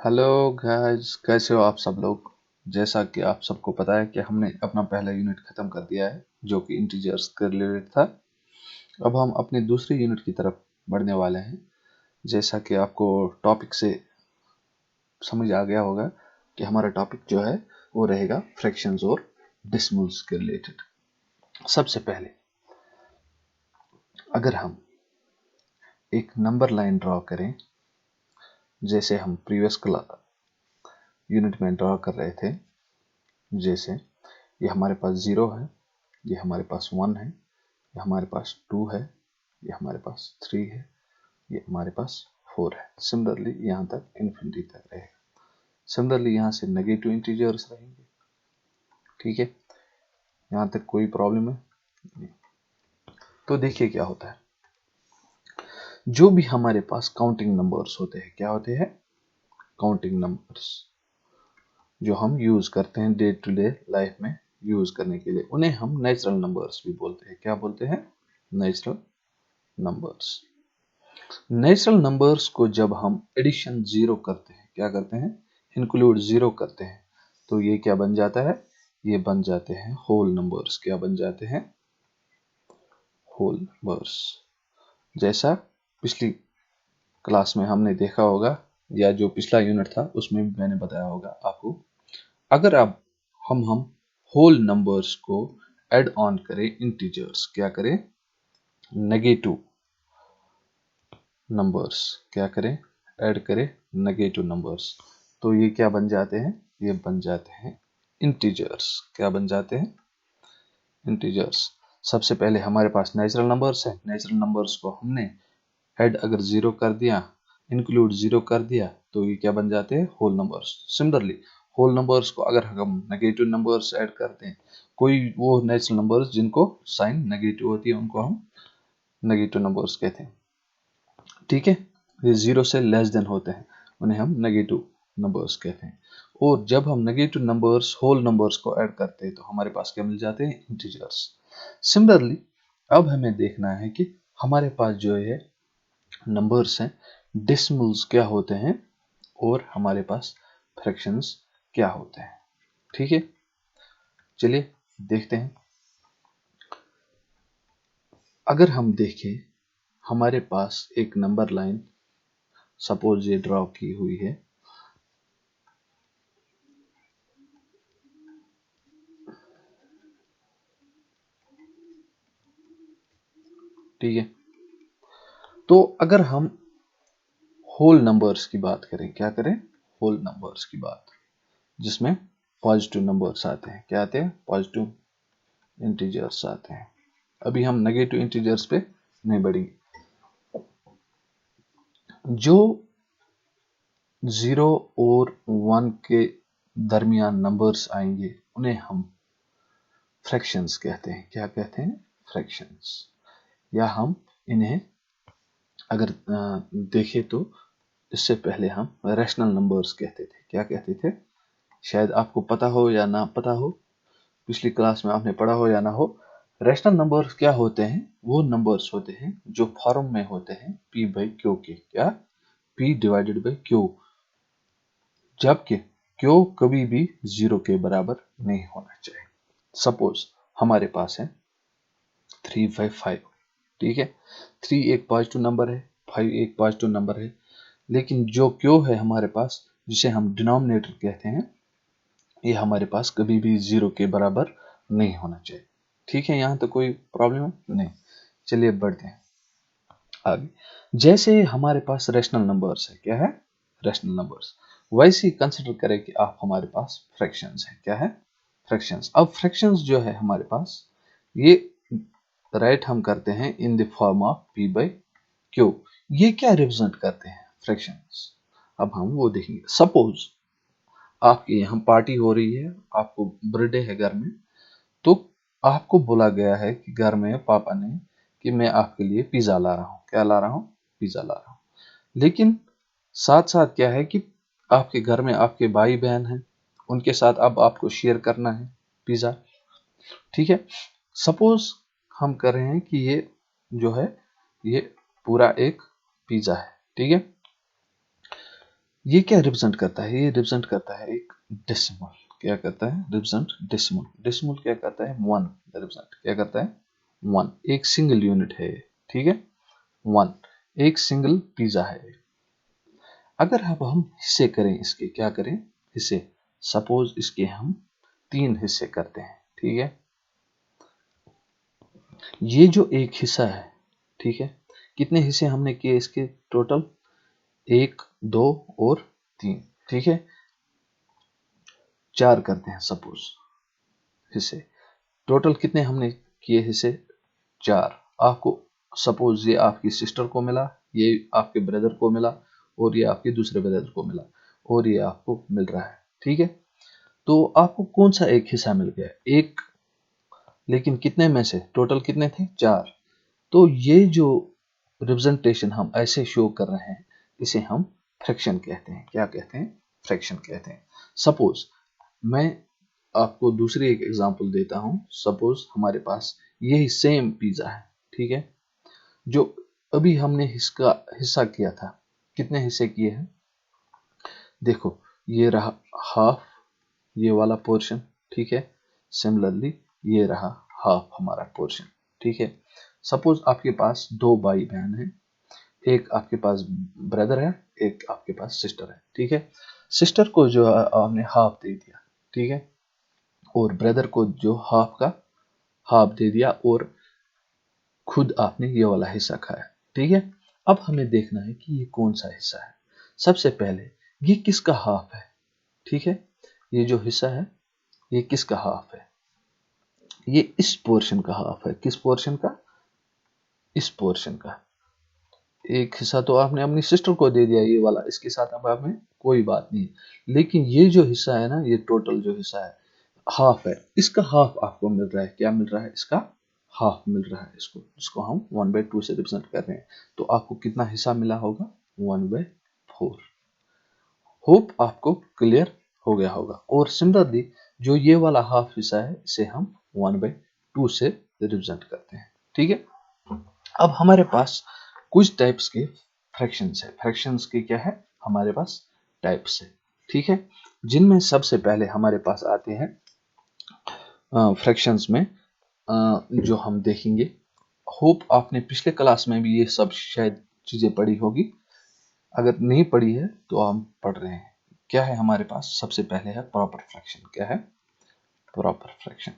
Hello guys, कैसे हो आप सब लोग। जैसा कि आप सबको पता है कि हमने अपना पहला यूनिट ख़त्म कर दिया है जो कि इंटीजर्स के रिलेटेड था। अब हम अपनी दूसरी यूनिट की तरफ बढ़ने वाले हैं। जैसा कि आपको टॉपिक से समझ आ गया होगा कि हमारा टॉपिक जो है वो रहेगा फ्रैक्शंस और डेसिमल्स के रिलेटेड। सबसे पहले अगर हम एक नंबर लाइन ड्रॉ करें, जैसे हम प्रीवियस यूनिट में ड्रॉ कर रहे थे। जैसे ये हमारे पास 0 है, ये हमारे पास 1 है, ये हमारे पास 2 है, ये हमारे पास 3 है, ये हमारे पास 4 है। सिमिलरली यहाँ तक इन्फिनिटी तक रहेगा। सिमिलरली यहाँ से नेगेटिव इंटीजर्स रहेंगे। ठीक है, यहाँ तक कोई प्रॉब्लम है नहीं। तो देखिए क्या होता है, जो भी हमारे पास काउंटिंग नंबर्स होते हैं, क्या होते हैं? काउंटिंग नंबर्स जो हम यूज करते हैं डे टू डे लाइफ में यूज करने के लिए, उन्हें हम नेचुरल नंबर्स भी बोलते हैं। क्या बोलते हैं? Natural numbers. नेचुरल नंबर्स को जब हम एडिशन 0 करते हैं, क्या करते हैं? इंक्लूड 0 करते हैं, तो ये क्या बन जाता है? ये बन जाते हैं होल नंबर्स। क्या बन जाते हैं? Whole numbers. जैसा पिछली क्लास में हमने देखा होगा, या जो पिछला यूनिट था उसमें भी मैंने बताया होगा आपको। अगर अब हम होल नंबर्स को ऐड ऑन करें इंटीजर्स, क्या करें? नेगेटिव नंबर्स क्या करें? ऐड करें नेगेटिव नंबर्स, तो ये क्या बन जाते हैं? ये बन जाते हैं इंटीजर्स। क्या बन जाते हैं? इंटीजर्स। सबसे पहले हमारे पास नेचुरल नंबर्स है। नेचुरल नंबर्स को हमने ऐड अगर 0 कर दिया, इंक्लूड 0 कर दिया, तो ये क्या बन जाते हैं? Whole numbers. Similarly whole numbers को अगर हम नेगेटिव नंबर्स ऐड करते हैं, कोई वो नेचुरल नंबर्स जिनको साइन नेगेटिव होती है, उनको हम नेगेटिव नंबर्स कहते हैं। ठीक है, ये 0 से लेस देन होते हैं, उन्हें हम नेगेटिव नंबर्स कहते हैं। और जब हम नेगेटिव नंबर्स होल नंबर्स को ऐड करते हैं, तो हमारे पास क्या मिल जाते हैं? इंटीजर्स। सिमिलरली अब हमें देखना है कि हमारे पास जो है नंबर्स हैं, डेसिमल्स क्या होते हैं और हमारे पास फ्रैक्शंस क्या होते हैं। ठीक है, चलिए देखते हैं। अगर हम देखें, हमारे पास एक नंबर लाइन सपोज ये ड्रॉ की हुई है। ठीक है, तो अगर हम होल नंबर्स की बात करें, क्या करें? होल नंबर्स की बात, जिसमें पॉजिटिव नंबर्स आते हैं। क्या आते हैं? पॉजिटिव इंटीजर्स आते हैं। अभी हम नेगेटिव इंटीजर्स पे नहीं बढ़ेंगे। जो 0 और 1 के दरमियान नंबर्स आएंगे, उन्हें हम फ्रैक्शंस कहते हैं। क्या कहते हैं? फ्रैक्शंस। या हम इन्हें अगर देखें तो इससे पहले हम रैशनल नंबर्स कहते थे। क्या कहते थे? शायद आपको पता हो या ना पता हो, पिछली क्लास में आपने पढ़ा हो या ना हो। रैशनल नंबर्स क्या होते हैं? वो नंबर्स होते हैं जो फॉर्म में होते हैं p बाई क्यू के। क्या? p डिवाइडेड बाई क्यू, जबकि क्यू कभी भी 0 के बराबर नहीं होना चाहिए। सपोज हमारे पास है 3 बाई 5। ठीक है, 3 एक पॉजिटिव नंबर है, 5 एक पॉजिटिव नंबर है, लेकिन जो क्यू है हमारे पास, जिसे हम डिनोमिनेटर कहते हैं, ये हमारे पास कभी भी 0 के बराबर नहीं होना चाहिए। ठीक है, यहाँ तो कोई प्रॉब्लम नहीं। चलिए बढ़ते हैं आगे। जैसे हमारे पास रैशनल नंबर्स है, क्या है? Rational numbers. वैसे ही कंसिडर करें कि आप हमारे पास फ्रैक्शंस है। क्या है? फ्रैक्शंस। अब फ्रैक्शंस जो है हमारे पास, ये राइट हम करते हैं इन the form of p by Q. ये क्या रिप्रेजेंट करते हैं? फ्रैक्शंस। अब हम वो देखेंगे। सपोज आपके यहाँ पार्टी हो रही है, आपको बर्थडे है घर में, तो आपको बोला गया है कि घर में पापा ने कि मैं आपके लिए पिज्जा ला रहा हूँ। क्या ला रहा हूँ? पिज्जा ला रहा हूँ। लेकिन साथ साथ क्या है कि आपके घर में आपके भाई बहन हैं, उनके साथ अब आपको शेयर करना है पिज्जा। ठीक है, सपोज हम कर रहे हैं कि ये जो है ये पूरा एक पिज्जा है। ठीक है, ये क्या रिप्रेजेंट करता है? ये रिप्रेजेंट करता है एक डेसिमल। क्या करता है? Represent decimal. डेसिमल क्या करता है? 1 रिप्रेजेंट क्या करता है? 1। एक सिंगल यूनिट है, ठीक है, 1 एक सिंगल पिज्जा है। अगर अब हम हिस्से करें इसके, क्या करें? हिस्से, सपोज इसके हम 3 हिस्से करते हैं, ठीक है। ये जो एक हिस्सा है, ठीक है, कितने हिस्से हमने किए इसके? टोटल 1 2 और 3, ठीक है, 4 करते हैं सपोज हिस्से। टोटल कितने हमने किए हिस्से? 4। आपको सपोज ये आपकी सिस्टर को मिला, ये आपके ब्रदर को मिला, और ये आपके दूसरे ब्रदर को मिला, और ये आपको मिल रहा है, ठीक है। तो आपको कौन सा एक हिस्सा मिल गया? एक, लेकिन कितने में से? टोटल कितने थे? 4। तो ये जो रिप्रेजेंटेशन हम ऐसे शो कर रहे हैं, इसे हम फ्रैक्शन कहते हैं। क्या कहते हैं? फ्रैक्शन कहते हैं। सपोज मैं आपको दूसरी एक एग्जांपल देता हूं। सपोज हमारे पास यही सेम पिज्जा है, ठीक है, जो अभी हमने इसका हिस्सा किया था। कितने हिस्से किए हैं? देखो, ये रहा हाफ, ये वाला पोर्शन, ठीक है। सिमिलरली ये रहा हाफ हमारा पोर्शन, ठीक है। सपोज आपके पास 2 भाई बहन हैं, एक आपके पास ब्रदर है, एक आपके पास सिस्टर है, ठीक है। सिस्टर को जो आपने हाफ दे दिया, ठीक है, और ब्रदर को जो हाफ का हाफ दे दिया, और खुद आपने ये वाला हिस्सा खाया, ठीक है। अब हमें देखना है कि ये कौन सा हिस्सा है। सबसे पहले ये किसका हाफ है, ठीक है। ये जो हिस्सा है, ये किसका हाफ है? ये इस पोर्शन का हाफ है। किस पोर्शन का? इस पोर्शन का। एक हिस्सा तो आपने अपनी सिस्टर को दे दिया, ये वाला, इसके साथ अब हमें कोई बात नहीं। लेकिन ये जो हिस्सा है ना, ये टोटल जो हिस्सा है, हाफ है, इसका हाफ आपको मिल रहा है। क्या मिल रहा है? इसका हाफ मिल रहा है। इसको जिसको हम 1/2 से रिप्रेजेंट कर रहे हैं, तो आपको कितना हिस्सा मिला होगा? 1/4। होप आपको क्लियर हो गया होगा। और सिमिलरली जो ये वाला हाफ हिस्सा है, इसे हम 1/2 से रिप्रेजेंट करते हैं, ठीक है। अब हमारे पास कुछ टाइप्स के फ्रैक्शंस है। फ्रैक्शंस के क्या है? हमारे पास टाइप्स है, ठीक है, जिनमें सबसे पहले हमारे पास आते हैं फ्रैक्शंस में जो हम देखेंगे। होप आपने पिछले क्लास में भी ये सब शायद चीजें पढ़ी होगी। अगर नहीं पढ़ी है तो हम पढ़ रहे हैं। क्या है हमारे पास? सबसे पहले है प्रॉपर फ्रैक्शन। क्या है? Proper fraction.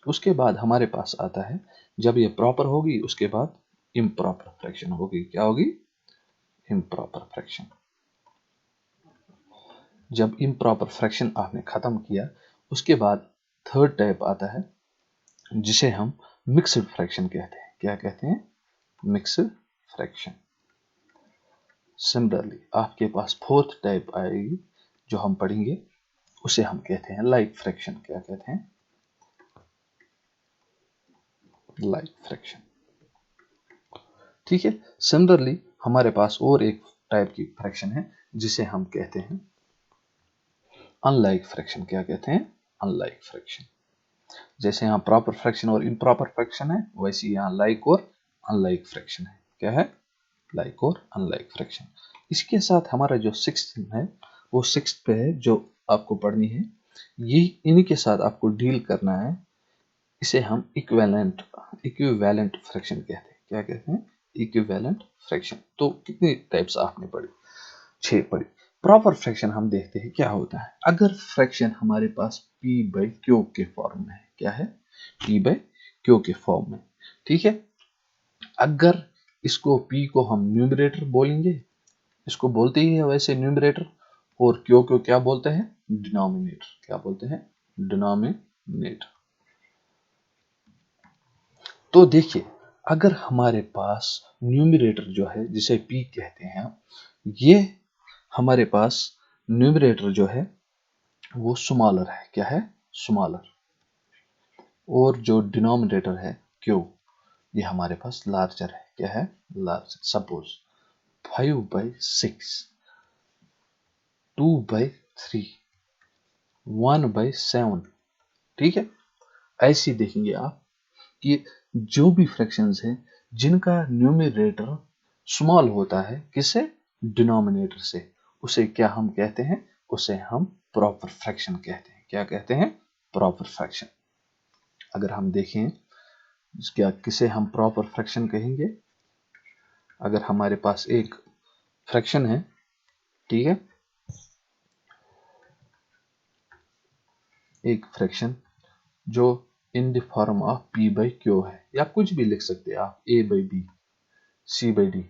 उसके बाद हमारे पास आता है, जब ये प्रॉपर होगी, उसके बाद इम्प्रॉपर फ्रैक्शन होगी। क्या होगी? Improper fraction. जब इम्प्रॉपर फ्रैक्शन आपने खत्म किया, उसके बाद थर्ड टाइप आता है, जिसे हम मिक्स्ड फ्रैक्शन कहते हैं। क्या कहते हैं? Mixed fraction. सिमिलरली आपके पास फोर्थ टाइप आएगी, जो हम पढ़ेंगे, उसे हम कहते हैं लाइक फ्रैक्शन। क्या कहते हैं? लाइक फ्रैक्शन, ठीक है। सिमिलरली हमारे पास और एक टाइप की फ्रैक्शन है, जिसे हम कहते हैं अनलाइक फ्रैक्शन। क्या कहते हैं? Unlike fraction. जैसे यहाँ प्रॉपर फ्रैक्शन और इम्प्रॉपर फ्रैक्शन है, वैसे यहाँ लाइक और अनलाइक फ्रैक्शन है। क्या है? लाइक और अनलाइक फ्रैक्शन। इसके साथ हमारा जो सिक्स्थ है, वो सिक्स्थ पे है, जो आपको पढ़नी है। ये इन्हीं के साथ आपको डील करना है। इसे हम इक्विवेलेंट फ्रैक्शन कहते हैं। क्या कहते हैं? Equivalent fraction. तो कितनी टाइप्स आपने पढ़ी? 6 पढ़ी। प्रॉपर फ्रैक्शन हम देखते हैं क्या होता है। अगर फ्रैक्शन हमारे पास p/q के फॉर्म में है। क्या है? p/q के फॉर्म में, ठीक है। अगर इसको p को हम न्यूमरेटर बोलेंगे, इसको बोलते ही है वैसे न्यूमरेटर, और q को क्या बोलते हैं? डिनोमिनेटर। क्या बोलते हैं? डिनोमिनेटर। तो देखिए, अगर हमारे पास न्यूमरेटर जो है, जिसे p कहते हैं, ये हमारे पास न्यूमरेटर जो है वो स्मॉलर है। क्या है? स्मॉलर। और जो डिनोमिनेटर है q, ये हमारे पास लार्जर है। क्या है? लार्जर। सपोज 5/6, 2/3, 1/7, ठीक है। ऐसे देखेंगे आप कि जो भी फ्रैक्शंस हैं, जिनका न्यूमरेटर स्मॉल होता है, किससे? डिनोमिनेटर से, उसे क्या हम कहते हैं, उसे हम प्रॉपर फ्रैक्शन कहते हैं। क्या कहते हैं, प्रॉपर फ्रैक्शन। अगर हम देखें क्या किसे हम प्रॉपर फ्रैक्शन कहेंगे, अगर हमारे पास एक फ्रैक्शन है, ठीक है, एक फ्रैक्शन जो in the form of p by Q है, या कुछ भी लिख सकते हैं आप, a by B, c by D,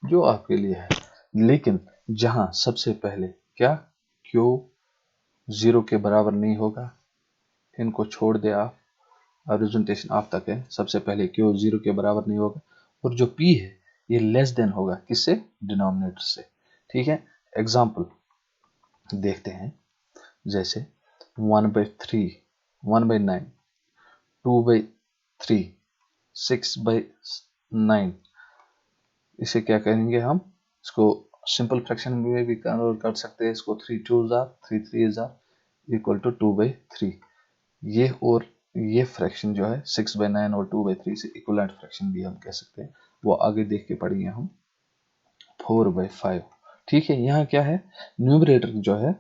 जो आपके लिए है, लेकिन जहां सबसे पहले क्या q 0 के बराबर नहीं होगा, इनको छोड़ दे आप, रिप्रेजेंटेशन आप तक है, सबसे पहले q 0 के बराबर नहीं होगा, और जो p है ये लेस देन होगा, किससे, डिनोमिनेटर से। ठीक है, एग्जाम्पल देखते हैं, जैसे 1/3, 1/9, 2/3, 6/9, इसे क्या करेंगे हम, इसको सिंपल फ्रैक्शन में भी कन्वर्ट कर सकते हैं, इसको 3 2 जार 3 3 जार इक्वल टू 2/3। ये और ये फ्रैक्शन जो है 6/9 और 2/3 से इक्वलेंट फ्रैक्शन भी हम कह सकते हैं, वो आगे देख के पढ़ेंगे हम। 4/5, ठीक है, यहाँ क्या है, न्यूमरेटर जो है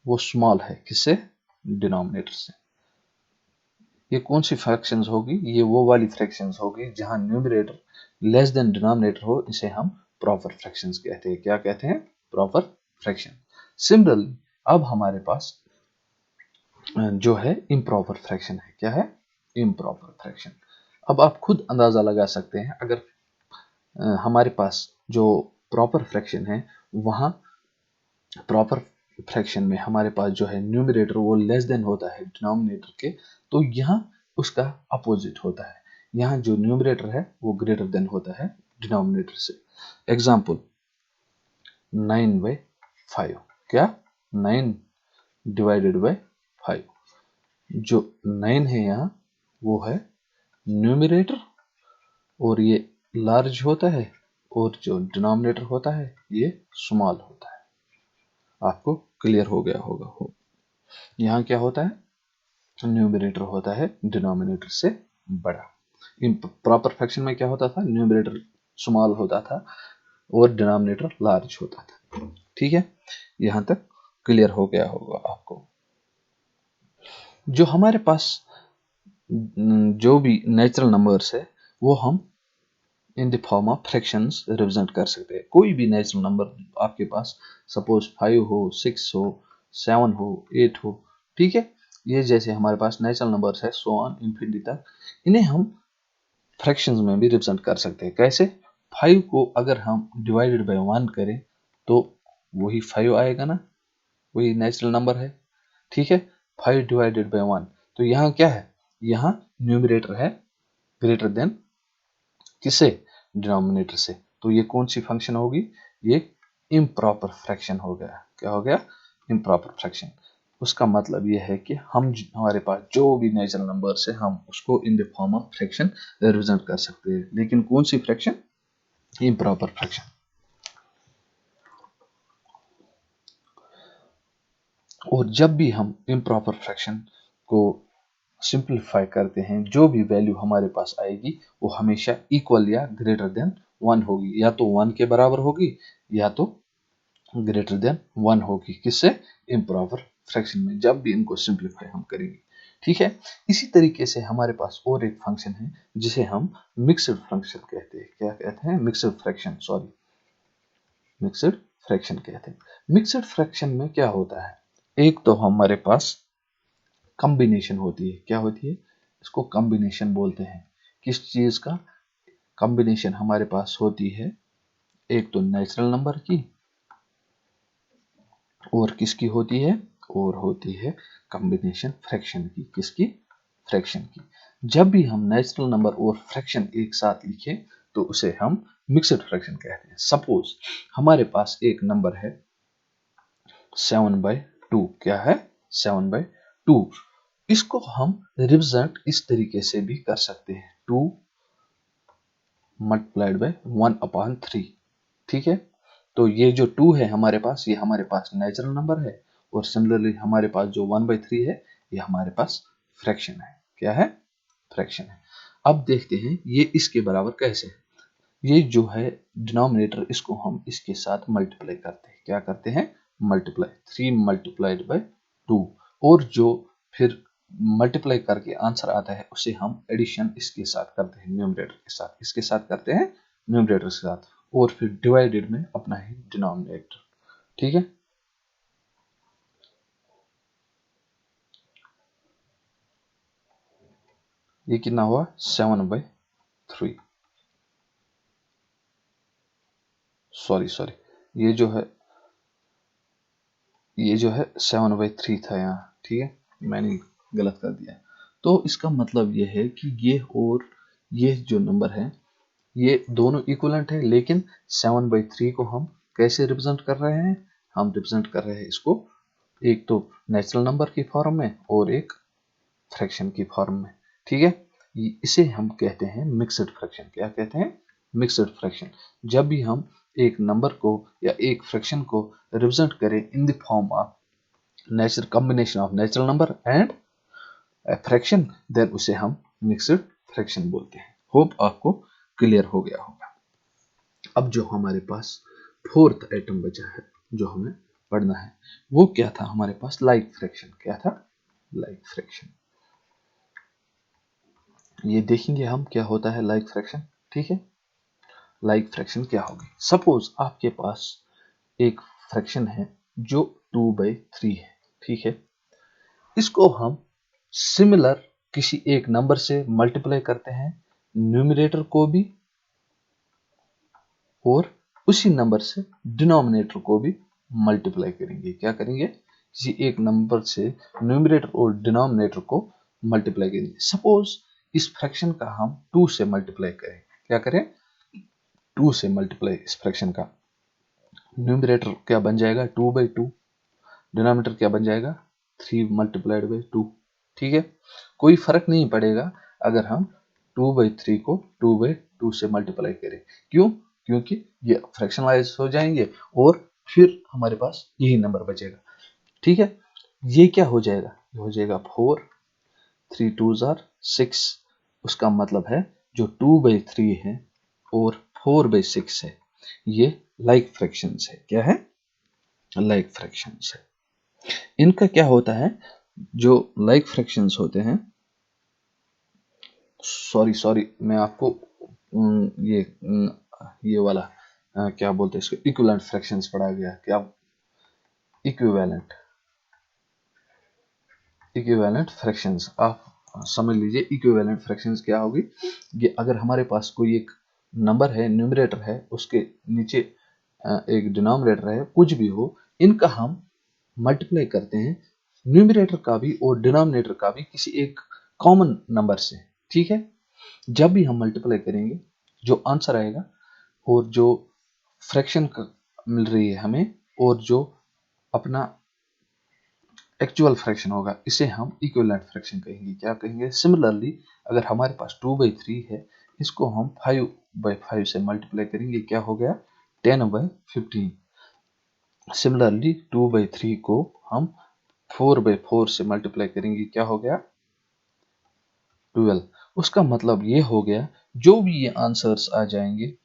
वो स्मॉल है, किससे, डिनोमिनेटर से। ये कौन सी फ्रैक्शंस होगी, ये वो वाली फ्रैक्शंस होगी जहां न्यूमरेटर लेस देन डिनोमिनेटर हो, इसे हम प्रॉपर फ्रैक्शंस कहते हैं। क्या कहते हैं, प्रॉपर फ्रैक्शन। सिमिलरली अब हमारे पास जो है इम्प्रॉपर फ्रैक्शन है, क्या है, इम्प्रॉपर फ्रैक्शन। अब आप खुद अंदाजा लगा सकते हैं, अगर हमारे पास जो प्रॉपर फ्रैक्शन है, वहां प्रॉपर फ्रैक्शन में हमारे पास जो है न्यूमरेटर वो लेस देन होता है डिनोमिनेटर के, तो यहाँ उसका अपोजिट होता है, यहाँ जो न्यूमरेटर है वो ग्रेटर देन होता है डिनोमिनेटर से। एग्जाम्पल 9/5, क्या, 9 डिवाइडेड बाय 5, जो 9 है यहाँ वो है न्यूमरेटर, और ये लार्ज होता है, और जो डिनोमिनेटर होता है ये स्मॉल होता है। आपको क्लियर हो गया होगा, यहाँ क्या होता है, न्यूमरेटर होता है डिनोमिनेटर से बड़ा। इन प्रॉपर फ्रैक्शन में क्या होता था, न्यूमरेटर स्मॉल होता था और डिनोमिनेटर लार्ज होता था। ठीक है, यहां तक क्लियर हो गया होगा आपको। जो हमारे पास जो भी नेचुरल नंबर्स है वो हम इन the form of fractions represent कर सकते हैं। कोई भी नेचुरल नंबर आपके पास, सपोज 5 हो, 6 हो, 7 हो, 8 हो, ठीक है, ये जैसे हमारे पास नेचुरल नंबर्स है सो ऑन इंफिनिटी तक, इन्हें हम फ्रैक्शंस में भी रिप्रेजेंट कर सकते हैं। कैसे, 5 को अगर हम डिवाइडेड बाय 1 करें तो वही 5 आएगा ना, वही नेचुरल नंबर है, ठीक है, 5 डिवाइडेड बाय 1, तो यहाँ क्या है, यहाँ न्यूमरेटर है ग्रेटर देन किसे, डिनोमिनेटर से, तो ये कौन सी फंक्शन होगी, ये इम्प्रॉपर फ्रैक्शन हो गया। क्या हो गया, इम्प्रॉपर फ्रैक्शन। उसका मतलब ये है कि हम हमारे पास जो भी नेचुरल नंबर है हम उसको इन the form of fraction represent कर सकते हैं, लेकिन कौन सी फ्रैक्शन, इम्प्रॉपर फ्रैक्शन। और जब भी हम इम्प्रॉपर फ्रैक्शन को सिंप्लीफाई करते हैं, जो भी वैल्यू हमारे पास आएगी वो हमेशा इक्वल या ग्रेटर देन 1 होगी, या तो 1 के बराबर होगी या तो ग्रेटर देन 1 होगी, किससे, इम्प्रॉपर फ्रैक्शन में, जब भी इनको सिंप्लीफाई हम करेंगे। ठीक है, इसी तरीके से हमारे पास और एक फंक्शन है जिसे हम मिक्स्ड फंक्शन कहते हैं। क्या कहते हैं, mixed fraction, sorry, mixed fraction कहते हैं। मिक्स्ड फ्रैक्शन में क्या होता है, एक तो हमारे पास कॉम्बिनेशन होती है, क्या होती है, इसको कॉम्बिनेशन बोलते हैं। किस चीज का कॉम्बिनेशन हमारे पास होती है, एक तो नेचुरल नंबर की, और किसकी होती है, और होती है कॉम्बिनेशन फ्रैक्शन की, किसकी, फ्रैक्शन की। जब भी हम नेचुरल नंबर और फ्रैक्शन एक साथ लिखें तो उसे हम मिक्स्ड फ्रैक्शन कहते हैं। सपोज हमारे पास एक नंबर है 7/2, क्या है, 7/2, इसको हम रिप्रेजेंट इस तरीके से भी कर सकते हैं, 2 मल्टीप्लाइड बाय 1/3, ठीक है। तो ये जो 2 है हमारे पास, ये हमारे पास नेचुरल नंबर है, और सिमिलरली हमारे पास जो 1/3 है ये हमारे पास फ्रैक्शन है। क्या है, फ्रैक्शन है। अब देखते हैं ये इसके बराबर कैसे है। ये जो है डिनोमिनेटर, इसको हम इसके साथ मल्टीप्लाई करते हैं। क्या करते हैं? मल्टीप्लाई। 3 मल्टीप्लाइड बाय 2, और जो फिर मल्टीप्लाई करके आंसर आता है उसे हम एडिशन इसके साथ करते हैं, न्यूमरेटर के साथ, इसके साथ करते हैं न्यूमरेटर के साथ, और फिर डिवाइडेड में अपना ही डिनोमिनेटर। ठीक है, ये कितना हुआ? 7/3। सॉरी, ये जो है 7/3 था यहाँ। ठीक है, मैंने गलत कर दिया। तो इसका मतलब ये है कि ये और ये जो नंबर है ये दोनों इक्वलेंट है, लेकिन 7/3 को हम कैसे रिप्रेजेंट कर रहे हैं? हम रिप्रेजेंट कर रहे हैं इसको एक तो नेचुरल नंबर की फॉर्म में और एक फ्रैक्शन की फॉर्म में। ठीक है, इसे हम कहते हैं मिक्स्ड फ्रैक्शन। क्या कहते हैं? Mixed fraction. जब भी हम एक नंबर को या एक फ्रैक्शन को रिप्रेजेंट करें in the form of natural combination of natural number and fraction, then उसे हम मिक्स्ड फ्रैक्शन बोलते हैं। होप आपको क्लियर हो गया होगा। अब जो हमारे पास फोर्थ आइटम बचा है जो हमें पढ़ना है, वो क्या था हमारे पास? Like fraction. क्या था? Like fraction. ये देखेंगे हम क्या होता है लाइक फ्रैक्शन। ठीक है, लाइक फ्रैक्शन क्या होगी? सपोज आपके पास एक फ्रैक्शन है जो 2/3 है। ठीक है, इसको हम सिमिलर किसी एक नंबर से मल्टीप्लाई करते हैं, न्यूमरेटर को भी और उसी नंबर से डिनोमिनेटर को भी मल्टीप्लाई करेंगे। क्या करेंगे? किसी एक नंबर से न्यूमरेटर और डिनोमिनेटर को मल्टीप्लाई करेंगे। सपोज इस फ्रैक्शन का हम 2 से मल्टीप्लाई करें। क्या करें? 2 से मल्टीप्लाई इस फ्रैक्शन का। न्यूमरेटर क्या बन जाएगा? 2/2। डिनोमिनेटर क्या बन जाएगा? 3 × 2। ठीक है, कोई फर्क नहीं पड़ेगा अगर हम 2/3 को 2/2 से मल्टीप्लाई करें। क्यों? क्योंकि ये फ्रैक्शनलाइज हो जाएंगे और फिर हमारे पास यही नंबर बचेगा। ठीक है, ये क्या हो जाएगा? ये हो जाएगा 4, 3 2s are 6। उसका मतलब है जो 2/3 है और 4/6 है, ये लाइक फ्रैक्शंस है। क्या है? लाइक फ्रैक्शंस है। इनका क्या होता है? जो लाइक फ्रैक्शंस होते हैं, सॉरी मैं आपको ये वाला क्या बोलते हैं इसको, इक्विवेलेंट फ्रैक्शंस पढ़ा गया। क्या? Equivalent equivalent fractions. आप समझ लीजिए इक्विवेलेंट फ्रैक्शंस क्या होगी। ये अगर हमारे पास कोई एक नंबर है, न्यूमरेटर है, उसके नीचे एक डिनोमिनेटर है, कुछ भी हो, इनका हम मल्टीप्लाई करते हैं, न्यूमरेटर का भी और डिनोमिनेटर का भी, किसी एक कॉमन नंबर से। ठीक है, जब भी हम मल्टीप्लाई करेंगे जो आंसर आएगा और जो फ्रैक्शन मिल रही है हमें और जो अपना एक्चुअल फ्रैक्शन होगा, इसे हम इक्विवेलेंट फ्रैक्शन कहेंगे। क्या कहेंगे? सिमिलरली अगर हमारे पास 2/3 है, इसको हम 5/5 से मल्टीप्लाई करेंगे। क्या हो गया? 10/15। सिमिलरली 2/3 को हम 4/4 से मल्टीप्लाई करेंगे। क्या हो गया? 12। उसका मतलब ये हो गया जो भी ये आंसर्स आ जाएंगे,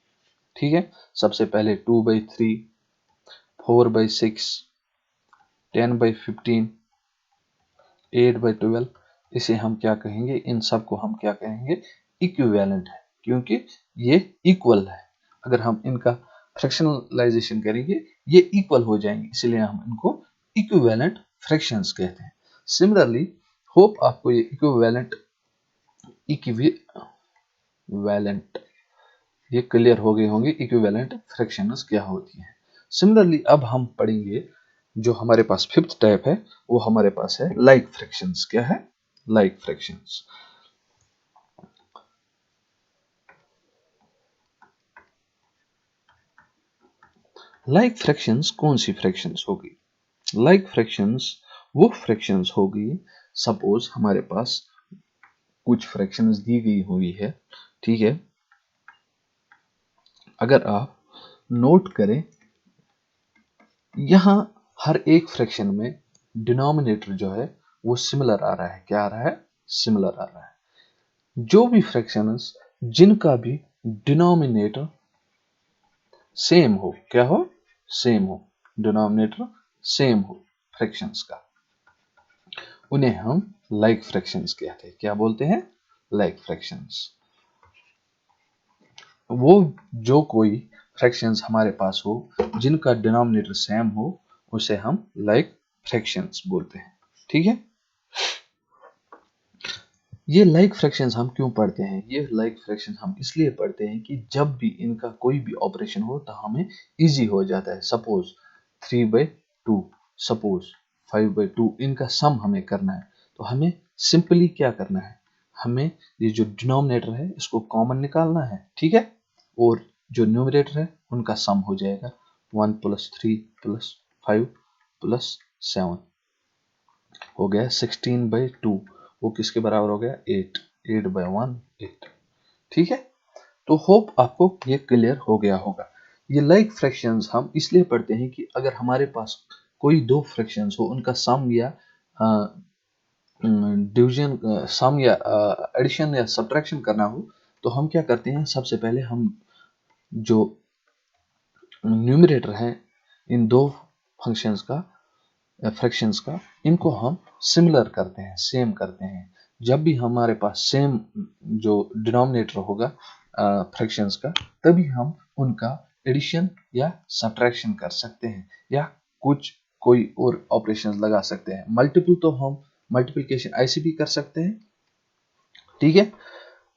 ठीक है, सबसे पहले 2/3, 4/6, 10/15, 8/12, इसे हम क्या कहेंगे? इन सब को हम क्या कहेंगे? इक्विवेलेंट है, क्योंकि ये इक्वल है। अगर हम इनका फ्रैक्शनलाइजेशन करेंगे ये इक्वल हो जाएंगे, इसलिए हम इनको इक्विवेलेंट फ्रैक्शंस कहते हैं। सिमिलरली होप आपको ये इक्विवेलेंट ये क्लियर हो गए होंगे, इक्विवेलेंट फ्रैक्शंस क्या होती हैं। सिमिलरली अब हम पढ़ेंगे जो हमारे पास फिफ्थ टाइप है, वो हमारे पास है लाइक फ्रैक्शंस। क्या है? Like fractions. लाइक फ्रैक्शंस कौन सी फ्रैक्शंस होगी? लाइक फ्रैक्शंस वो फ्रैक्शंस होगी, सपोज हमारे पास कुछ फ्रैक्शंस दी गई हुई है। ठीक है, अगर आप नोट करें, यहां हर एक फ्रैक्शन में डिनोमिनेटर जो है वो सिमिलर आ रहा है। क्या आ रहा है? सिमिलर आ रहा है। जो भी फ्रैक्शंस जिनका भी डिनोमिनेटर सेम हो, क्या हो, सेम हो, डिनोमिनेटर सेम हो फ्रैक्शंस का, उन्हें हम लाइक फ्रैक्शंस कहते हैं। क्या बोलते हैं, लाइक फ्रैक्शंस। वो जो कोई फ्रैक्शंस हमारे पास हो जिनका डिनोमिनेटर सेम हो, उसे हम लाइक फ्रैक्शंस बोलते हैं। ठीक है, ये लाइक फ्रैक्शंस हम क्यों पढ़ते हैं, ये लाइक फ्रैक्शन हम इसलिए पढ़ते हैं कि जब भी इनका कोई भी ऑपरेशन हो तो हमें इजी हो जाता है। सपोज 3/2, सपोज 5/2, इनका सम हमें करना है, तो हमें सिंपली क्या करना है, हमें ये जो डिनोमिनेटर है इसको कॉमन निकालना है, ठीक है, और जो न्यूमरेटर है उनका सम हो जाएगा 1 + 3 + 5 + 7 हो गया 16/2, वो किसके बराबर हो गया, 8, 8/1 8। ठीक है, तो होप आपको ये क्लियर हो गया होगा। ये लाइक फ्रैक्शंस हम इसलिए पढ़ते हैं कि अगर हमारे पास कोई दो फ्रैक्शंस हो, उनका सम या डिवीजन, सम या एडिशन या सब्ट्रैक्शन करना हो, तो हम क्या करते हैं, सबसे पहले हम जो न्यूमरेटर है इन दो फंक्शंस का, फ्रैक्शंस का, इनको हम सिमिलर करते हैं, सेम करते हैं। जब भी हमारे पास सेम जो डिनोमिनेटर होगा फ्रैक्शंस का, तभी हम उनका एडिशन या सब्ट्रैक्शन कर सकते हैं, या कुछ कोई और ऑपरेशंस लगा सकते हैं। मल्टीपल तो हम मल्टीप्लिकेशन ऐसे भी कर सकते हैं, ठीक है,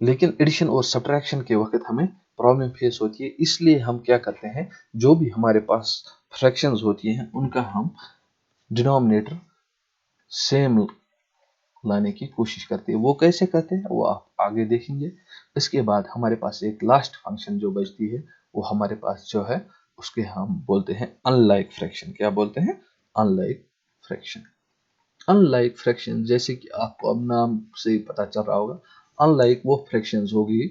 लेकिन एडिशन और सब्ट्रैक्शन के वक्त हमें प्रॉब्लम फेस होती है। इसलिए हम क्या करते हैं, जो भी हमारे पास फ्रैक्शंस होती हैं उनका हम डिनोमिनेटर सेम लाने की कोशिश करते हैं। वो कैसे करते हैं वो आप आगे देखेंगे। इसके बाद हमारे पास एक लास्ट फंक्शन जो बचती है, वो हमारे पास जो है उसके हम बोलते हैं अनलाइक फ्रैक्शन। क्या बोलते हैं, अनलाइक फ्रैक्शन। अनलाइक फ्रैक्शन जैसे कि आपको अब नाम से ही पता चल रहा होगा, अनलाइक वो फ्रैक्शंस होगी,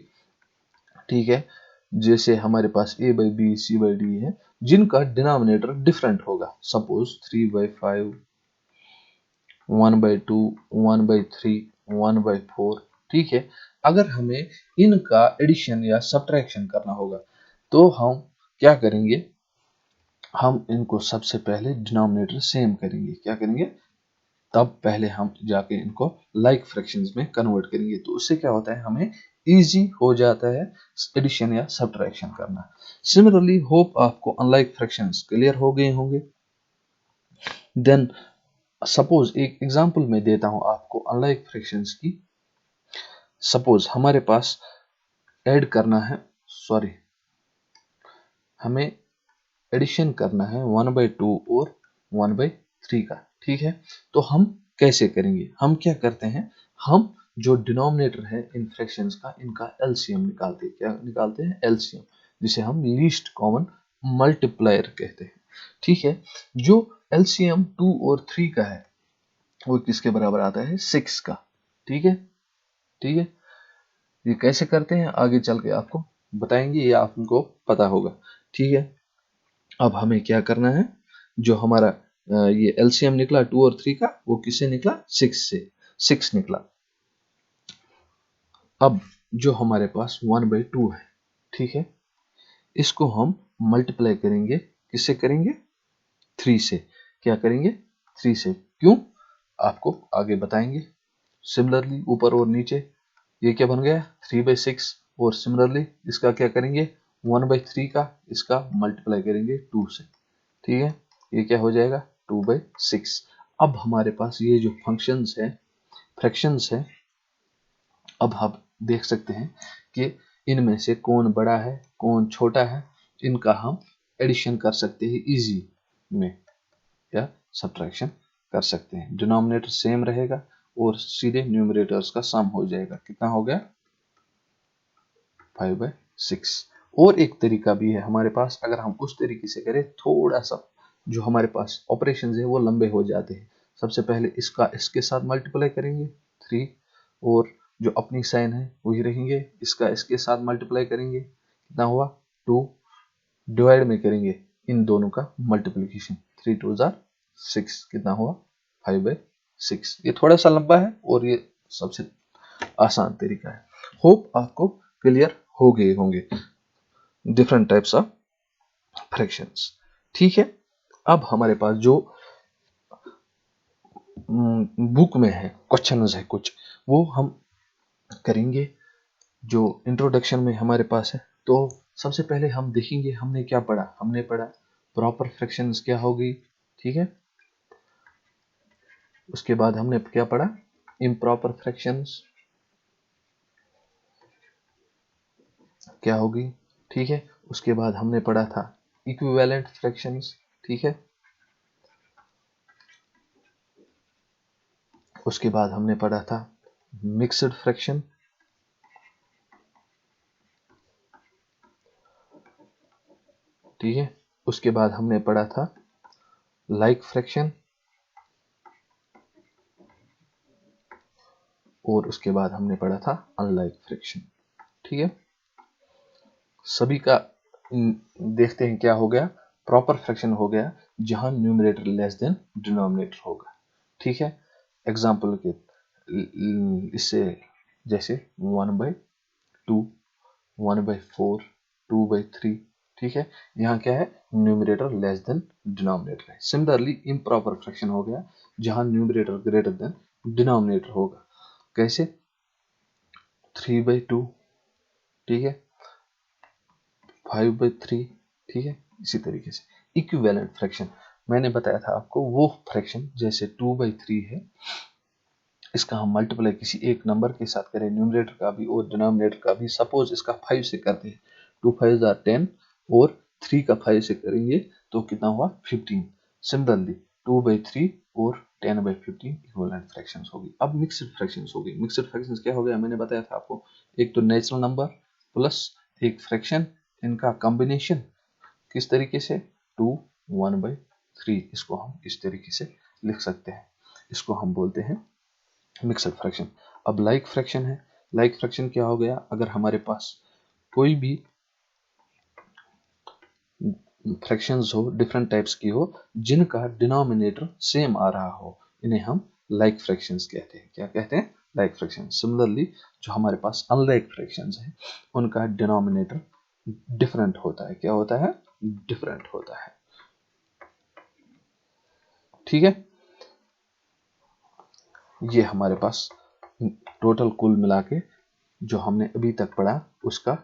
ठीक है, जैसे हमारे पास a/b c/d है, जिनका डिनोमिनेटर डिफरेंट होगा। सपोज 3/5, 1/2, 1/3, 1/4, ठीक है। अगर हमें इनका एडिशन या सब्ट्रैक्शन करना होगा तो हम क्या करेंगे, हम इनको सबसे पहले डिनोमिनेटर सेम करेंगे। क्या करेंगे, तब पहले हम जाके इनको लाइक फ्रैक्शंस में कन्वर्ट करेंगे। तो उससे क्या होता है, हमें इजी हो जाता है एडिशन या सब्ट्रैक्शन करना। सिमिलरली होप आपको अनलाइक फ्रैक्शंस क्लियर हो गए होंगे। देन सपोज एक एग्जांपल मैं देता हूं आपको अनलाइक फ्रैक्शंस की। सपोज हमारे पास ऐड करना है, सॉरी, हमें एडिशन करना है 1/2 और 1/3 का, ठीक है। तो हम कैसे करेंगे, हम क्या करते हैं, हम जो डिनोमिनेटर है इन फ्रैक्शंस का, इनका एलसीएम निकालते हैं। क्या निकालते हैं, एलसीएम, जिसे हम लीस्ट कॉमन मल्टीप्लायर कहते हैं, ठीक है। जो एलसीएम 2 और 3 का है वो किसके बराबर आता है, 6 का, ठीक है, ठीक है। ये कैसे करते हैं आगे चल के आपको बताएंगे, ये आपको पता होगा, ठीक है। अब हमें क्या करना है, जो हमारा ये एलसीएम निकला 2 और 3 का, वो किससे निकला, 6 से, 6 निकला। अब जो हमारे पास 1/2 है, ठीक है, इसको हम मल्टीप्लाई करेंगे, किससे करेंगे, 3 से। क्या करेंगे, 3 से, क्यों, आपको आगे बताएंगे। सिमिलरली ऊपर और नीचे ये क्या बन गया, 3/6, और सिमिलरली इसका क्या करेंगे, 1/3 का, इसका मल्टीप्लाई करेंगे 2 से, ठीक है, ये क्या हो जाएगा, 2/6। अब हमारे पास ये जो फंक्शंस है, फ्रैक्शंस है, अब हम देख सकते हैं कि इनमें से कौन बड़ा है कौन छोटा है, इनका हम एडिशन कर सकते हैं इजी में, या सब्ट्रैक्शन कर सकते हैं। डिनोमिनेटर सेम रहेगा और सीधे न्यूमरेटर्स का सम हो जाएगा। कितना हो गया, 5/6। और एक तरीका भी है हमारे पास, अगर हम उस तरीके से करें, थोड़ा सा जो हमारे पास ऑपरेशन है वो लंबे हो जाते हैं। सबसे पहले इसका इसके साथ मल्टीप्लाई करेंगे 3, और जो अपनी साइन है वही रहेंगे, इसका इसके साथ मल्टीप्लाई करेंगे, कितना हुआ 2, डिवाइड में करेंगे इन दोनों का मल्टीप्लीकेशन, 3 2 6, कितना हुआ 5/6। ये थोड़ा सा लंबा है और ये सबसे आसान तरीका है। होप आपको क्लियर हो गए होंगे डिफरेंट टाइप्स ऑफ फ्रैक्शंस। ठीक है, अब हमारे पास जो बुक में है क्वेश्चंस है कुछ, वो हम करेंगे जो इंट्रोडक्शन में हमारे पास है। तो सबसे पहले हम देखेंगे हमने क्या पढ़ा। हमने पढ़ा प्रॉपर फ्रैक्शंस क्या होगी, ठीक है। उसके बाद हमने क्या पढ़ा, इम्प्रॉपर फ्रैक्शंस क्या होगी, ठीक है। उसके बाद हमने पढ़ा था इक्विवेलेंट फ्रैक्शंस, ठीक है। उसके बाद हमने पढ़ा था मिक्स्ड फ्रैक्शन, ठीक है। उसके बाद हमने पढ़ा था लाइक फ्रैक्शन, और उसके बाद हमने पढ़ा था अनलाइक फ्रैक्शन, ठीक है। सभी का देखते हैं क्या हो गया, प्रॉपर फ्रैक्शन हो गया जहां न्यूमरेटर लेस देन डिनोमिनेटर होगा, ठीक है। एग्जाम्पल के इससे जैसे 1/2, 1/4, 2/3, ठीक है। यहाँ क्या है, न्यूमरेटर लेस देन डिनोमिनेटर है। सिमिलरली इम्प्रॉपर फ्रैक्शन हो गया जहां न्यूमरेटर ग्रेटर देन डिनोमिनेटर होगा। कैसे, 3/2, ठीक है, 5/3, ठीक है। इसी तरीके से इक्विवेलेंट फ्रैक्शन मैंने बताया था आपको, वो फ्रैक्शन जैसे 2/3 है, इसका हम मल्टीप्लाई किसी एक नंबर के साथ करें, न्यूमरेटर का भी और डिनोमिनेटर का भी। सपोज इसका 5 से करते हैं, 2 5 are 10 और 3 का 5 से करेंगे तो कितना हुआ, 15। सिमिलरली 2/3 और 10/15 इक्विवेलेंट फ्रैक्शंस होगी। अब मिक्स्ड फ्रैक्शंस होगी। मिक्स्ड फ्रैक्शंस क्या हो गया, मैंने बताया था आपको, एक तो नेचुरल नंबर प्लस एक फ्रैक्शन, इनका कॉम्बिनेशन किस तरीके से, 2 1/3। इसको हम इस तरीके से लिख सकते हैं, इसको हम बोलते हैं मिक्स्ड फ्रैक्शन। अब लाइक फ्रैक्शन है। लाइक फ्रैक्शन क्या हो गया, अगर हमारे पास कोई भी फ्रैक्शंस हो, डिफरेंट टाइप्स की हो, जिनका डिनोमिनेटर सेम आ रहा हो, इन्हें हम लाइक फ्रैक्शंस कहते हैं। क्या कहते हैं, लाइक फ्रैक्शन। सिमिलरली जो हमारे पास अनलाइक फ्रैक्शंस हैं, उनका डिनोमिनेटर डिफरेंट होता है। क्या होता है, डिफरेंट होता है, ठीक है। ये हमारे पास टोटल कुल मिला के जो हमने अभी तक पढ़ा, उसका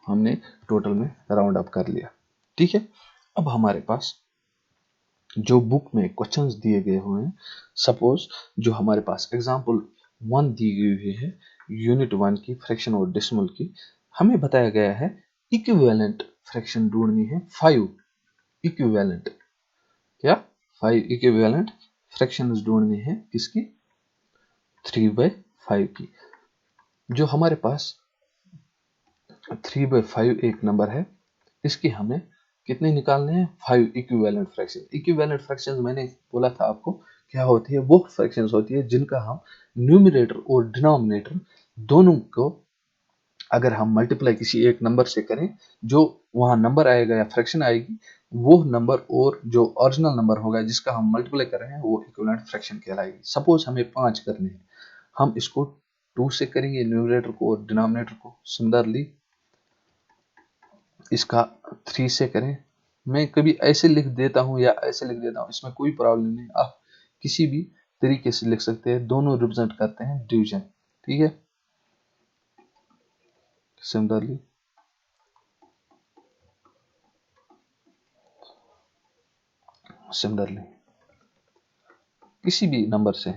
हमने टोटल में राउंड अप कर लिया, ठीक है। अब हमारे पास जो बुक में क्वेश्चंस दिए गए हुए हैं, सपोज जो हमारे पास एग्जांपल 1 दी गई हुई है, यूनिट 1 की फ्रैक्शन और डेसिमल की, हमें बताया गया है इक्विवेलेंट फ्रैक्शन ढूंढनी है 5 इक्विवेलेंट, क्या 5 इक्विवेलेंट फ्रैक्शंस ढूंढनी है किसकी, 3/5 की। जो हमारे पास 3/5 एक नंबर है, इसके हमें कितने निकालने हैं, 5 इक्विवेलेंट फ्रैक्शन। इक्विवेलेंट फ्रैक्शंस मैंने बोला था आपको क्या होती है, वो फ्रैक्शंस होती है जिनका हम न्यूमरेटर और डिनोमिनेटर दोनों को अगर हम मल्टीप्लाई किसी एक नंबर से करें, जो वहां नंबर आएगा या फ्रैक्शन आएगी, वो नंबर और जो ओरिजिनल नंबर होगा जिसका हम मल्टीप्लाई कर रहे हैं, वो इक्विवेलेंट फ्रैक्शन कहलाएगी। सपोज हमें 5 करने हैं, हम इसको 2 से करेंगे न्यूमरेटर को और डिनोमिनेटर को। सिमिलरली इसका 3 से करें। मैं कभी ऐसे लिख देता हूँ या ऐसे लिख देता हूँ, इसमें कोई प्रॉब्लम नहीं, आप किसी भी तरीके से लिख सकते हैं, दोनों रिप्रेजेंट करते हैं डिवीजन, ठीक है। सिमिलरली सिमिलरली किसी भी नंबर से,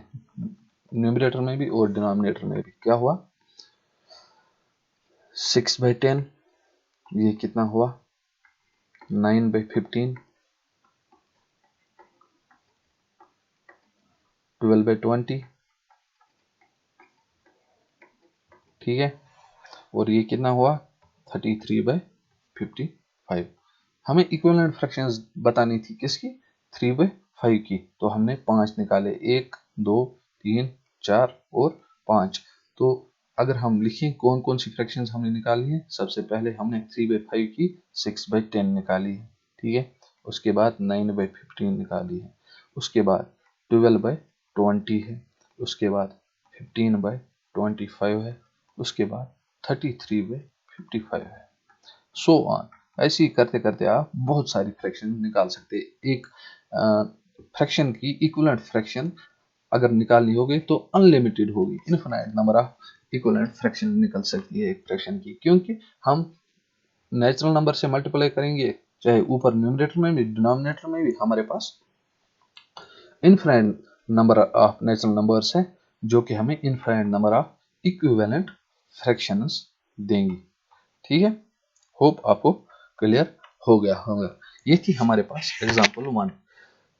न्यूमरेटर में भी और डिनोमिनेटर में भी, क्या हुआ, 6/10, ये कितना हुआ, 9/15, 12/20, ठीक है। और ये कितना हुआ, 33/55। हमें इक्विवेलेंट फ्रैक्शंस बतानी थी किसकी, 3/5 की। तो हमने 5 निकाले, 1 2 3 4 और 5। तो अगर हम लिखें कौन कौन सी फ्रैक्शंस हमने निकाली है, सबसे पहले हमने 3/5 की 6/10 निकाली है, ठीक है। उसके बाद 9/15 निकाली है, उसके बाद 12/20 है, उसके बाद 15/25 है, उसके बाद 33/55 है, सो ऑन। ऐसे ही करते करते आप बहुत सारी फ्रैक्शन निकाल सकते हैं। एक फ्रैक्शन की इक्विवेलेंट फ्रैक्शन अगर निकालनी होगी तो अनलिमिटेड होगी, infinite number of equivalent fraction निकल सकती है एक फ्रैक्शन की, क्योंकि हम नेचुरल नंबर से मल्टीप्लाई करेंगे, चाहे ऊपर न्यूमरेटर में भी डिनोमिनेटर में भी हमारे पास infinite number of natural numbers है, जो कि हमें infinite number of equivalent fractions देंगी। ठीक है, होप आपको क्लियर हो गया होगा। ये थी हमारे पास एग्जांपल 1।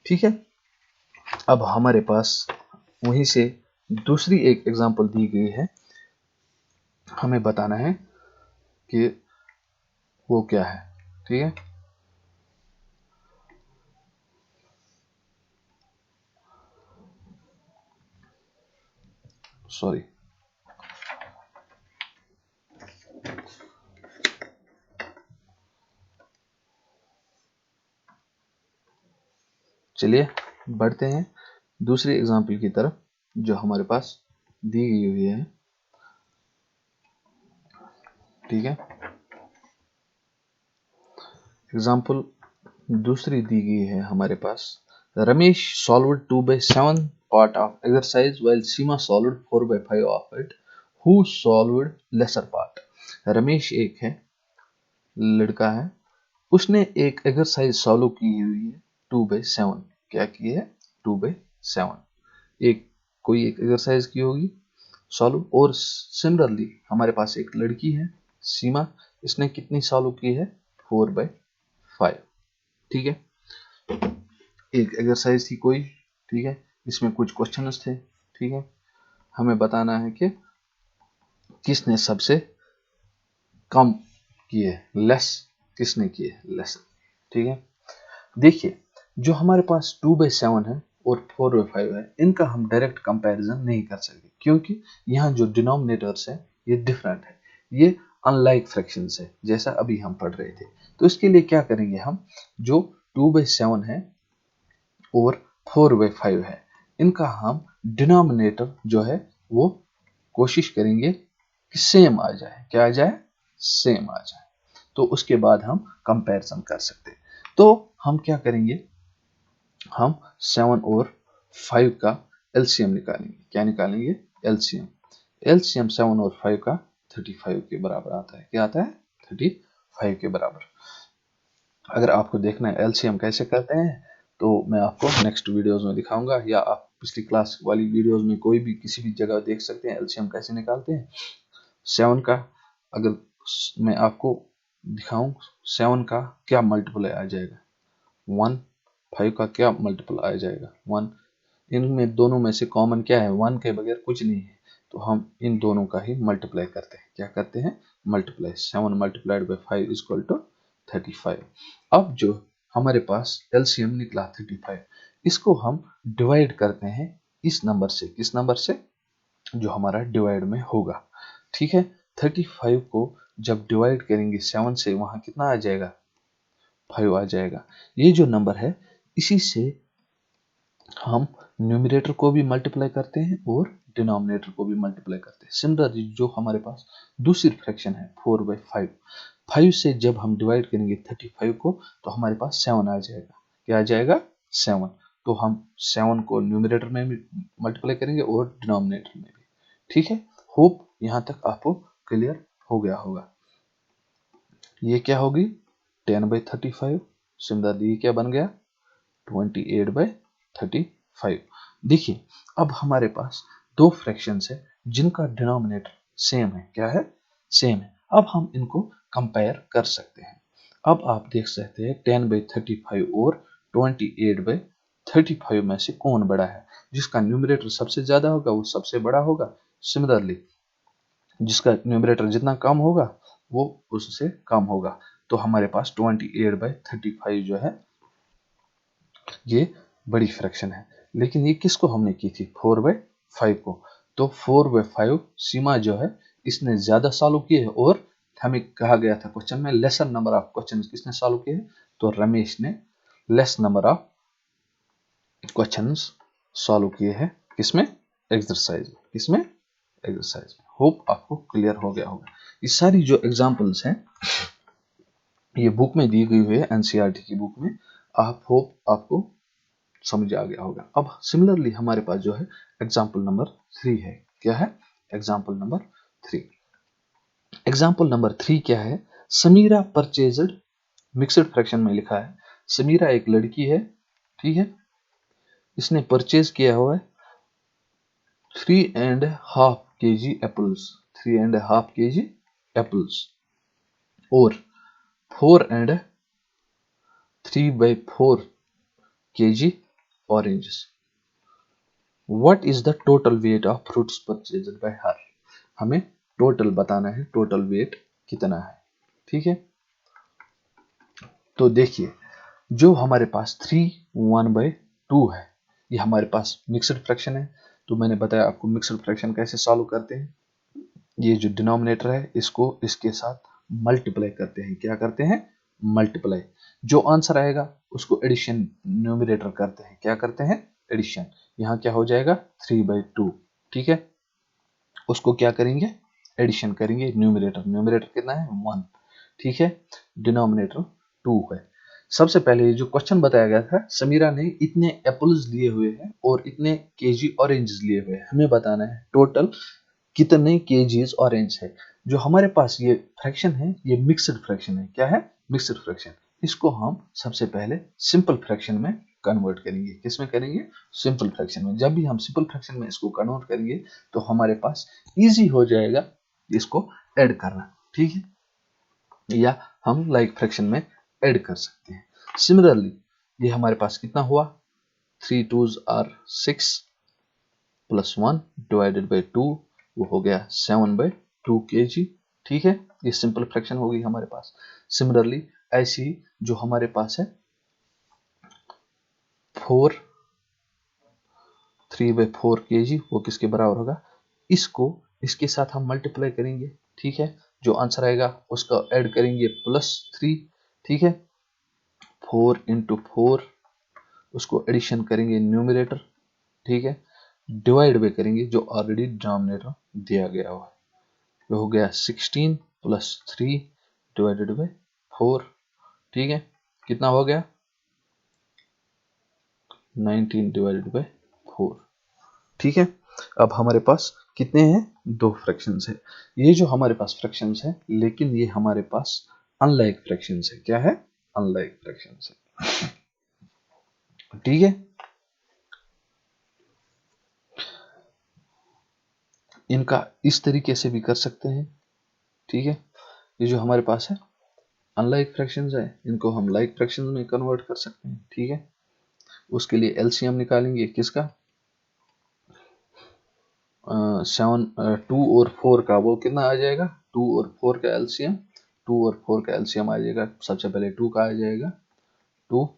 ठीक है, अब हमारे पास वहीं से दूसरी एक एग्जांपल दी गई है, हमें बताना है कि वो क्या है। ठीक है, सॉरी, चलिए बढ़ते हैं दूसरी एग्जांपल की तरफ जो हमारे पास दी गई हुई है। ठीक है, एग्जांपल दूसरी दी गई है हमारे पास। Ramesh solved 2/7 part of exercise while Seema solved 4/5 of it. Who solved lesser part? Ramesh एक है, लड़का है, उसने एक एक्सरसाइज सॉल्व की हुई है 2/7। क्या की है? 2/7 एक कोई एक एक्सरसाइज की होगी सॉल्व। और सिमिलरली हमारे पास एक लड़की है सीमा, इसने कितनी सॉल्व की है? 4/5। ठीक है, एक एक्सरसाइज थी कोई। ठीक है, इसमें कुछ क्वेश्चंस थे। ठीक है, हमें बताना है कि किसने सबसे कम किए, लेस किसने किए, लेस। ठीक है, देखिए जो हमारे पास 2/7 है और 4/5 है, इनका हम डायरेक्ट कंपैरिजन नहीं कर सकते, क्योंकि यहाँ जो डिनोमिनेटर्स है ये डिफरेंट है, ये अनलाइक फ्रैक्शंस है जैसा अभी हम पढ़ रहे थे। तो इसके लिए क्या करेंगे हम, जो 2/7 है और 4/5 है, इनका हम डिनोमिनेटर जो है वो कोशिश करेंगे कि सेम आ जाए। क्या आ जाए? सेम आ जाए। तो उसके बाद हम कंपैरिजन कर सकते हैं। तो हम क्या करेंगे, हम 7 और 5 का एलसीएम निकालेंगे। क्या निकालेंगे? एलसीएम। एलसीएम 7 और 5 का 35 के बराबर आता है। क्या आता है? 35 के बराबर। अगर आपको देखना है एलसीएम कैसे करते हैं तो मैं आपको नेक्स्ट वीडियोस में दिखाऊंगा, या आप पिछली क्लास वाली वीडियोस में कोई भी किसी भी जगह देख सकते हैं एलसीएम कैसे निकालते हैं। 7 का अगर मैं आपको दिखाऊं, 7 का क्या मल्टीपल आ जाएगा? 1। 5 का क्या मल्टीपल आ जाएगा? 1। इनमें दोनों में से कॉमन क्या है? 1 के बगैर कुछ नहीं है, तो हम इन दोनों का ही मल्टीप्लाई करते हैं। क्या करते हैं? Multiply. 7 multiplied by 5 equal to 35। अब जो हमारे पास एलसीएम निकला 35, इसको हम डिवाइड करते हैं इस नंबर से। किस नंबर से? जो हमारा डिवाइड में होगा। ठीक है, 35 को जब डिवाइड करेंगे 7 से, वहां कितना आ जाएगा? 5 आ जाएगा। ये जो नंबर है इसी से हम न्यूमरेटर को भी मल्टीप्लाई करते हैं और डिनोमिनेटर को भी मल्टीप्लाई करते हैं। सिमिलरली जो हमारे पास दूसरी फ्रैक्शन है 4/5, 5 से जब हम डिवाइड करेंगे 35 को तो हमारे पास 7 आ जाएगा। क्या आ जाएगा? 7। तो हम 7 को न्यूमरेटर में भी मल्टीप्लाई करेंगे और डिनोमिनेटर में भी। ठीक है, होप यहाँ तक आपको क्लियर हो गया होगा। ये क्या होगी? 10/35। सिमिलरली ये क्या बन गया? 28/35। देखिए अब हमारे पास दो फ्रैक्शंस है जिनका डिनोमिनेटर सेम है। क्या है? सेम है। अब हम इनको कंपेयर कर सकते हैं। अब आप देख सकते हैं 10/35 और 28/35 में से कौन बड़ा है? जिसका न्यूमरेटर सबसे ज्यादा होगा वो सबसे बड़ा होगा। सिमिलरली जिसका न्यूमरेटर जितना कम होगा वो उससे कम होगा। तो हमारे पास 28/35 जो है ये बड़ी फ्रैक्शन है। लेकिन ये किसको हमने की थी? 4/5 को। तो 4/5 सीमा जो है इसने ज्यादा सॉल्व किए है, और हमें कहा गया था क्वेश्चन में लेसर नंबर ऑफ क्वेश्चन किसने सॉल्व किए? तो रमेश ने less number of question solve किए हैं। किसमें? एक्सरसाइज। किसमें? एक्सरसाइज में। होप आपको क्लियर हो गया होगा। ये सारी जो एग्जांपल्स हैं ये बुक में दी गई हुई है, एनसीईआरटी की बुक में। आप होप आपको समझ आ गया होगा। अब सिमिलरली हमारे पास जो है एग्जाम्पल नंबर 3 है। क्या है? Example number 3। एग्जाम्पल नंबर 3 क्या है? समीरा परचेज्ड, मिक्स्ड फ्रैक्शन में लिखा है। समीरा एक लड़की है, ठीक है, इसने परचेज किया हुआ है 3.5 kg एप्पल्स, 3.5 kg एप्पल्स और 4.3/4 kg oranges. What is the total weight of fruits purchased by her? हमें टोटल बताना है, टोटल वेट कितना है, ठीक है। तो देखिए, जो हमारे पास 3/1/2 है, ये हमारे पास मिक्स्ड फ्रैक्शन है। तो मैंने बताया आपको मिक्स्ड फ्रैक्शन कैसे सॉल्व करते हैं। ये जो डिनोमिनेटर है इसको इसके साथ मल्टीप्लाई करते हैं। क्या करते हैं? मल्टीप्लाई। जो आंसर आएगा उसको एडिशन, न्यूमरेटर करते हैं। क्या करते हैं? एडिशन। यहाँ क्या हो जाएगा? 3/2, ठीक है। उसको क्या करेंगे? एडिशन करेंगे। न्यूमरेटर कितना है? 1, ठीक है। डिनोमिनेटर 2 है। सबसे पहले जो क्वेश्चन बताया गया था, समीरा ने इतने एप्पल्स लिए हुए हैं और इतने केजी ऑरेंज लिए हुए हैं। हमें बताना है टोटल कितने केजीज ऑरेंज है। जो हमारे पास ये फ्रैक्शन है, ये मिक्स्ड फ्रैक्शन है। क्या है? Mixed fraction. इसको हम सबसे पहले सिंपल फ्रैक्शन में कन्वर्ट करेंगे। किस में करेंगे? सिंपल फ्रैक्शन में। जब भी हम सिंपल फ्रैक्शन में इसको कन्वर्ट करेंगे तो हमारे पास इजी हो जाएगा इसको ऐड करना, ठीक है। या हम लाइक फ्रैक्शन में ऐड कर सकते हैं। सिमिलरली ये हमारे पास कितना हुआ? 3 2s are 6 plus 1 divided by 2, वो हो गया 7/2 kg, ठीक है। ये सिंपल फ्रैक्शन होगी हमारे पास। सिमिलरली ऐसी जो हमारे पास है 3/4 kg, वो किसके बराबर होगा? इसको इसके साथ हम मल्टीप्लाई करेंगे, ठीक है। जो आंसर आएगा उसका ऐड करेंगे +3, ठीक है। 4 × 4, उसको एडिशन करेंगे न्यूमरेटर, ठीक है। डिवाइड बाय करेंगे जो ऑलरेडी डिनोमिनेटर दिया गया हुआ है। वो हो गया 16 + 3 डिवाइडेड बाय 4, ठीक है। कितना हो गया? 19 डिवाइडेड बाय 4, ठीक है। अब हमारे पास कितने हैं? 2 फ्रैक्शंस है। ये जो हमारे पास फ्रैक्शंस है, लेकिन ये हमारे पास अनलाइक फ्रैक्शंस है। क्या है? अनलाइक फ्रैक्शंस है, ठीक है। इनका इस तरीके से भी कर सकते हैं, ठीक है। ये जो हमारे पास है अनलाइक फ्रैक्शंस है, इनको हम लाइक फ्रैक्शंस में कन्वर्ट कर सकते हैं, ठीक है। उसके लिए एलसीएम निकालेंगे किसका? 2 और 4 का, वो कितना आ जाएगा? 2 और 4 का एलसीएम, 2 और 4 का एलसीएम आ जाएगा। सबसे पहले 2 का आ जाएगा, 2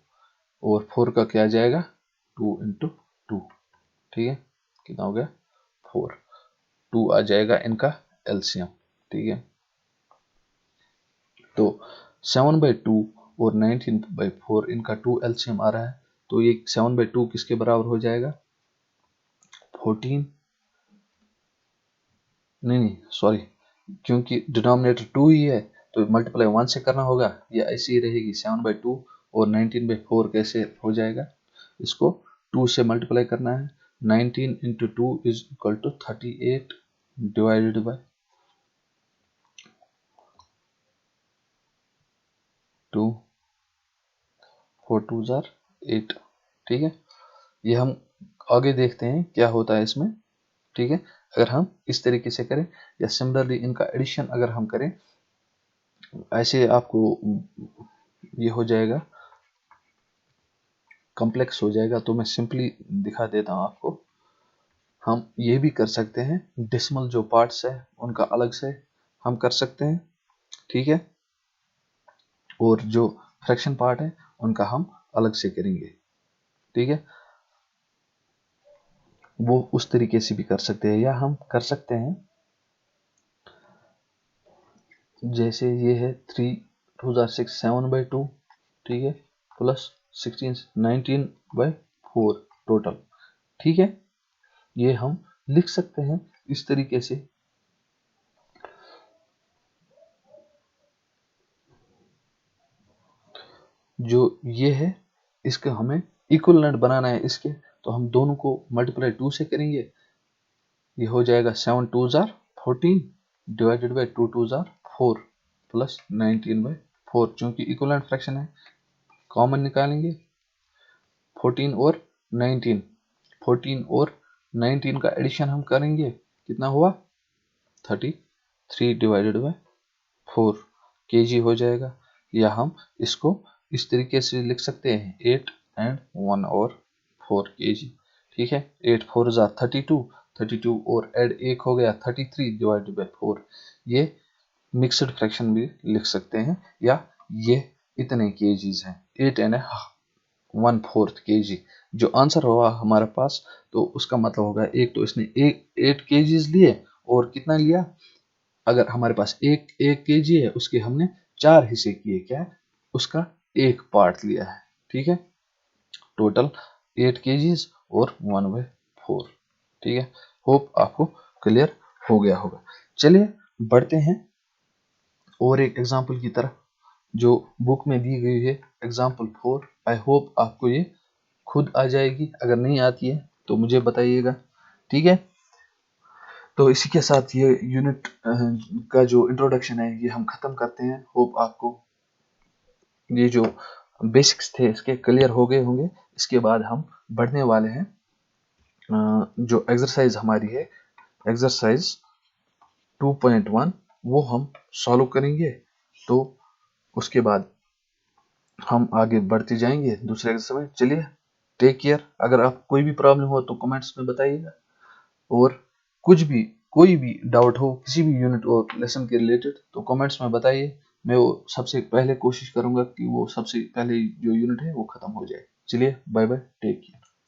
और 4 का क्या आ जाएगा? 2 × 2, ठीक है। कितना हो गया? 4। 2 आ जाएगा इनका एलसीएम, ठीक है। तो 7/2 और 19/4 इनका 2 एलसीएम आ रहा है। तो ये 7/2 किसके बराबर हो जाएगा? 14, नहीं सॉरी, क्योंकि डिनोमिनेटर 2 ही है तो मल्टीप्लाई 1 से करना होगा। ये ऐसी ही रहेगी 7/2 और 19/4 कैसे हो जाएगा? इसको 2 से मल्टीप्लाई करना है। 19 × 2 = 38 डिवाइडेड बाय 2, 4 2s are 8, ठीक है। ये हम आगे देखते हैं क्या होता है इसमें, ठीक है। अगर हम इस तरीके से करें या सिमिलरली इनका एडिशन अगर हम करें, ऐसे आपको ये हो जाएगा, कॉम्प्लेक्स हो जाएगा। तो मैं सिंपली दिखा देता हूँ आपको। हम ये भी कर सकते हैं, डेसिमल जो पार्ट्स है उनका अलग से हम कर सकते हैं, ठीक है। और जो फ्रैक्शन पार्ट है उनका हम अलग से करेंगे, ठीक है। वो उस तरीके से भी कर सकते हैं, या हम कर सकते हैं जैसे ये है 3 2s are 6 7/2, ठीक है, प्लस 16 19/4 टोटल, ठीक है। ये हम लिख सकते हैं इस तरीके से। जो ये है इसका हमें इक्विवेलेंट बनाना है इसके, तो हम दोनों को मल्टीप्लाई 2 से करेंगे। ये हो जाएगा 7 2 jar 14 divided by 2 2 jar 4 plus 19 by 4। चूंकि इक्विवेलेंट फ्रैक्शन है कॉमन निकालेंगे 14 और 19, 14 और 19 का एडिशन हम करेंगे, कितना हुआ 33 डिवाइडेड बाई 4 केजी हो जाएगा। या हम इसको इस तरीके से लिख सकते हैं 8 एंड 1 और 4 केजी। ठीक है, 8 4 जार 32, 32 और ऐड 1 हो गया 33 डिवाइडेड बाई 4। ये मिक्सड फ्रैक्शन भी लिख सकते हैं, या ये इतने केजीज हैं 8 एंड 1/4 केजी। जो आंसर होगा हमारे पास, तो उसका मतलब होगा एक तो इसने 8 केजीज लिए और कितना लिया, अगर हमारे पास एक केजी है उसके हमने 4 हिस्से किए, क्या उसका एक पार्ट लिया है। ठीक है, टोटल 8 केजीज और 1/4। ठीक है, होप आपको क्लियर हो गया होगा। चलिए बढ़ते हैं और एक एग्जाम्पल की तरफ जो बुक में दी गई है, एग्जाम्पल 4। आई होप आपको ये खुद आ जाएगी, अगर नहीं आती है तो मुझे बताइएगा। ठीक है, तो इसी के साथ ये यूनिट का जो इंट्रोडक्शन है ये हम खत्म करते हैं। होप आपको ये जो बेसिक्स थे इसके क्लियर हो गए होंगे। इसके बाद हम बढ़ने वाले हैं जो एक्सरसाइज हमारी है, एक्सरसाइज 2.1, वो हम सॉल्व करेंगे। तो उसके बाद हम आगे बढ़ते जाएंगे दूसरे एक्सरसाइज में। चलिए, टेक केयर। अगर आप कोई भी प्रॉब्लम हो तो कमेंट्स में बताइएगा, और कुछ भी कोई भी डाउट हो किसी भी यूनिट और लेसन के रिलेटेड तो कमेंट्स में बताइए। मैं वो सबसे पहले कोशिश करूंगा कि वो सबसे पहले जो यूनिट है वो खत्म हो जाए। चलिए, बाय बाय, टेक केयर।